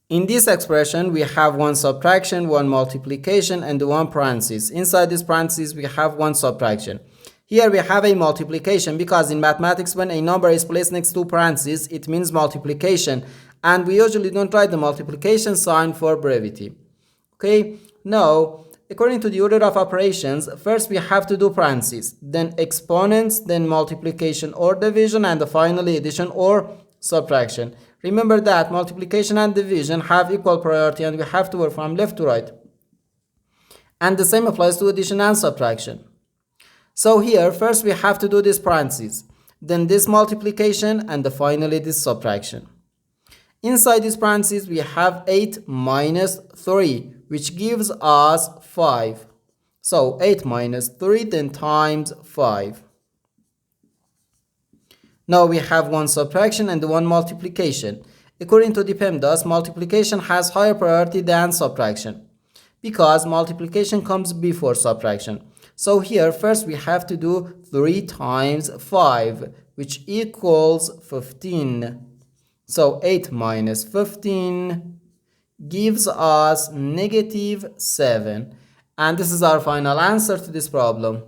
In this expression, we have one subtraction, one multiplication, and one parenthesis. Inside this parenthesis, we have one subtraction. Here we have a multiplication because in mathematics, when a number is placed next to parentheses, it means multiplication. And we usually don't write the multiplication sign for brevity. Okay, now, according to the order of operations, first we have to do parentheses, then exponents, then multiplication or division, and finally addition or subtraction. Remember that multiplication and division have equal priority and we have to work from left to right. And the same applies to addition and subtraction. So here, first we have to do this parentheses, then this multiplication, and finally this subtraction. Inside this parentheses, we have 8 minus 3, which gives us 5. So 8 minus 3 then times 5. Now we have one subtraction and one multiplication. According to the PEMDAS, multiplication has higher priority than subtraction because multiplication comes before subtraction. So here first we have to do 3 times 5, which equals 15. So 8 minus 15 gives us negative 7. And this is our final answer to this problem.